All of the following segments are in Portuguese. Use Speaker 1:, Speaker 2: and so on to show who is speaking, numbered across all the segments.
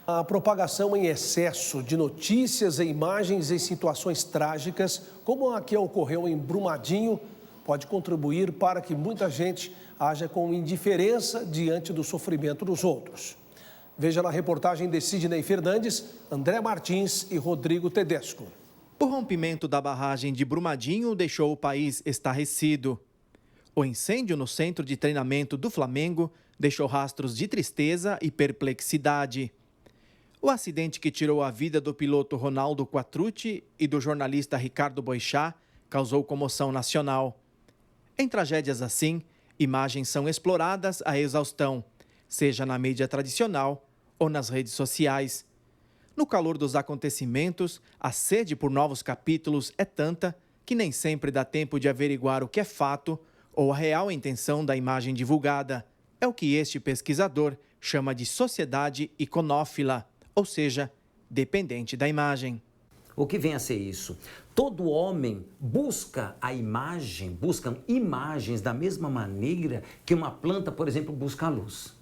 Speaker 1: A propagação em excesso de notícias e imagens em situações trágicas, como a que ocorreu em Brumadinho, pode contribuir para que muita gente haja com indiferença diante do sofrimento dos outros. Veja na reportagem de Sidney Fernandes, André Martins e Rodrigo Tedesco.
Speaker 2: O rompimento da barragem de Brumadinho deixou o país estarrecido. O incêndio no centro de treinamento do Flamengo deixou rastros de tristeza e perplexidade. O acidente que tirou a vida do piloto Ronaldo Quattrucci e do jornalista Ricardo Boixá causou comoção nacional. Em tragédias assim, imagens são exploradas à exaustão, seja na mídia tradicional ou nas redes sociais. No calor dos acontecimentos, a sede por novos capítulos é tanta que nem sempre dá tempo de averiguar o que é fato ou a real intenção da imagem divulgada. É o que este pesquisador chama de sociedade iconófila, ou seja, dependente da imagem.
Speaker 3: O que vem a ser isso? Todo homem busca buscam imagens da mesma maneira que uma planta, por exemplo, busca a luz.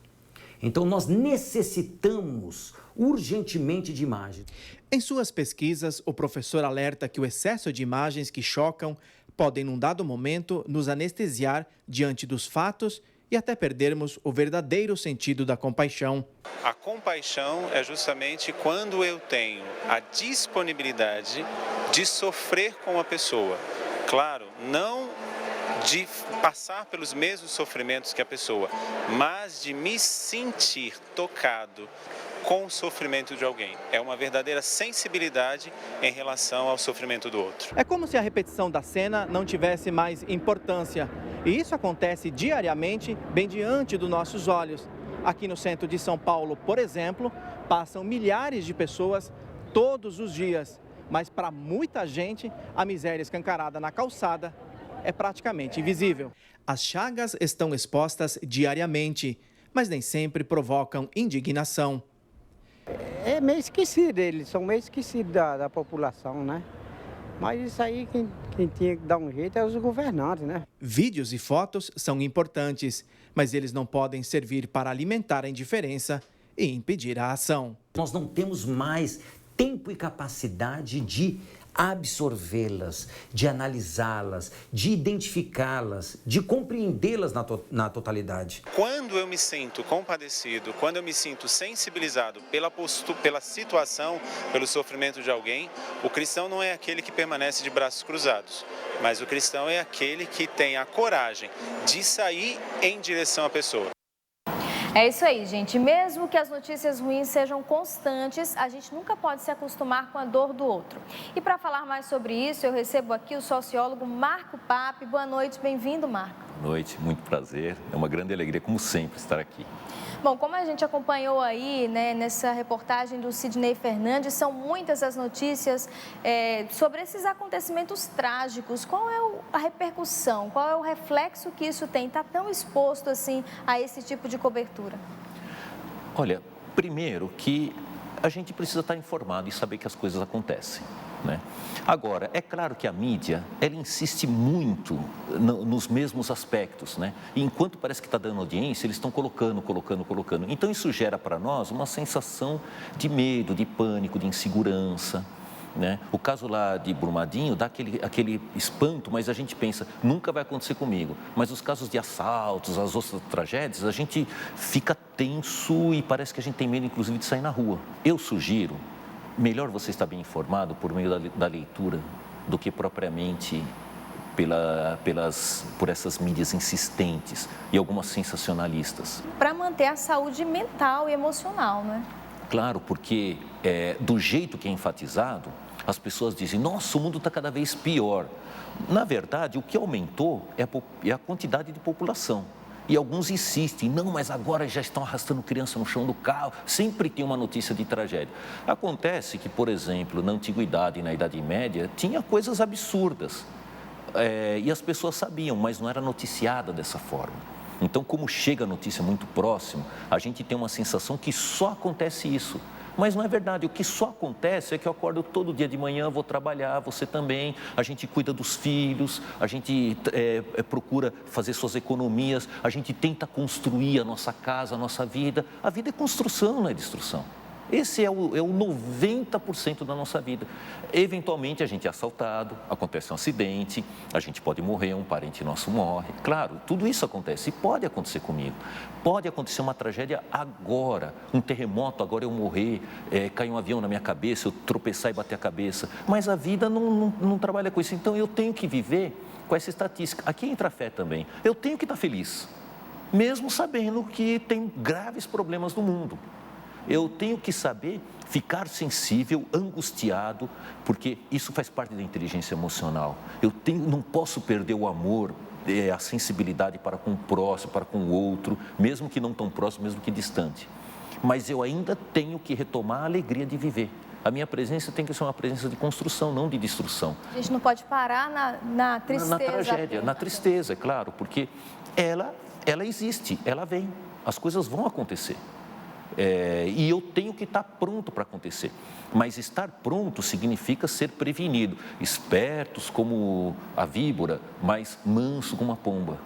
Speaker 3: Então, nós necessitamos urgentemente de imagens.
Speaker 2: Em suas pesquisas, o professor alerta que o excesso de imagens que chocam podem, num dado momento, nos anestesiar diante dos fatos e até perdermos o verdadeiro sentido da compaixão.
Speaker 4: A compaixão é justamente quando eu tenho a disponibilidade de sofrer com a pessoa. Claro, não de passar pelos mesmos sofrimentos que a pessoa, mas de me sentir tocado com o sofrimento de alguém. É uma verdadeira sensibilidade em relação ao sofrimento do outro.
Speaker 2: É como se a repetição da cena não tivesse mais importância. E isso acontece diariamente, bem diante dos nossos olhos. Aqui no centro de São Paulo, por exemplo, passam milhares de pessoas todos os dias. Mas para muita gente, a miséria escancarada na calçada é praticamente invisível. As chagas estão expostas diariamente, mas nem sempre provocam indignação.
Speaker 5: É meio esquecido, eles são meio esquecidos da população, né? Mas isso aí, quem tinha que dar um jeito é os governantes, né?
Speaker 2: Vídeos e fotos são importantes, mas eles não podem servir para alimentar a indiferença e impedir a ação.
Speaker 3: Nós não temos mais tempo e capacidade de absorvê-las, de analisá-las, de identificá-las, de compreendê-las na totalidade.
Speaker 4: Quando eu me sinto compadecido, quando eu me sinto sensibilizado pela situação, pelo sofrimento de alguém, o cristão não é aquele que permanece de braços cruzados, mas o cristão é aquele que tem a coragem de sair em direção à pessoa.
Speaker 6: É isso aí, gente. Mesmo que as notícias ruins sejam constantes, a gente nunca pode se acostumar com a dor do outro. E para falar mais sobre isso, eu recebo aqui o sociólogo Marco Pape. Boa noite, bem-vindo, Marco.
Speaker 7: Boa noite, muito prazer. É uma grande alegria, como sempre, estar aqui.
Speaker 6: Bom, como a gente acompanhou aí, né, nessa reportagem do Sidney Fernandes, são muitas as notícias sobre esses acontecimentos trágicos. Qual é a repercussão, qual é o reflexo que isso tem? Está tão exposto assim a esse tipo de cobertura?
Speaker 7: Olha, primeiro que a gente precisa estar informado e saber que as coisas acontecem, né? Agora, é claro que a mídia, ela insiste muito nos mesmos aspectos, né? E enquanto parece que está dando audiência, eles estão colocando. Então, isso gera para nós uma sensação de medo, de pânico, de insegurança, né? O caso lá de Brumadinho dá aquele espanto, mas a gente pensa, nunca vai acontecer comigo. Mas os casos de assaltos, as outras tragédias, a gente fica tenso e parece que a gente tem medo, inclusive, de sair na rua. Eu sugiro, melhor você estar bem informado por meio da leitura do que propriamente por essas mídias insistentes e algumas sensacionalistas.
Speaker 6: Para manter a saúde mental e emocional, né? Claro,
Speaker 7: porque do jeito que é enfatizado, as pessoas dizem, nossa, o mundo está cada vez pior. Na verdade, o que aumentou é a quantidade de população. E alguns insistem, não, mas agora já estão arrastando criança no chão do carro, sempre tem uma notícia de tragédia. Acontece que, por exemplo, na Antiguidade e na Idade Média, tinha coisas absurdas. E as pessoas sabiam, mas não era noticiada dessa forma. Então, como chega a notícia muito próximo, a gente tem uma sensação que só acontece isso. Mas não é verdade, o que só acontece é que eu acordo todo dia de manhã, vou trabalhar, você também, a gente cuida dos filhos, a gente procura fazer suas economias, a gente tenta construir a nossa casa, a nossa vida. A vida é construção, não é destruição. Esse é o 90% da nossa vida. Eventualmente a gente é assaltado, acontece um acidente, a gente pode morrer, um parente nosso morre. Claro, tudo isso acontece e pode acontecer comigo. Pode acontecer uma tragédia agora, um terremoto, agora eu morrer, cair um avião na minha cabeça, eu tropeçar e bater a cabeça. Mas a vida não trabalha com isso, então eu tenho que viver com essa estatística. Aqui entra a fé também. Eu tenho que estar feliz, mesmo sabendo que tem graves problemas no mundo. Eu tenho que saber ficar sensível, angustiado, porque isso faz parte da inteligência emocional. Não posso perder o amor, a sensibilidade para com o próximo, para com o outro, mesmo que não tão próximo, mesmo que distante. Mas eu ainda tenho que retomar a alegria de viver. A minha presença tem que ser uma presença de construção, não de destruição.
Speaker 6: A gente não pode parar na tristeza.
Speaker 7: Na tragédia,
Speaker 6: apenas.
Speaker 7: na tristeza, é claro, porque ela existe, ela vem, as coisas vão acontecer. E eu tenho que estar pronto para acontecer. Mas estar pronto significa ser prevenido, espertos como a víbora, mas manso como a pomba.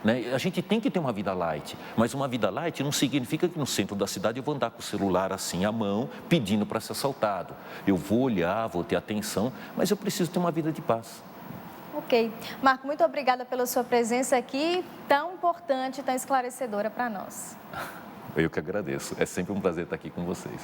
Speaker 7: Né? A gente tem que ter uma vida light, mas uma vida light não significa que no centro da cidade eu vou andar com o celular assim à mão, pedindo para ser assaltado. Eu vou olhar, vou ter atenção, mas eu preciso ter uma vida de paz.
Speaker 6: Ok. Marco, muito obrigada pela sua presença aqui, tão importante, tão esclarecedora para nós.
Speaker 7: Eu que agradeço. É sempre um prazer estar aqui com vocês.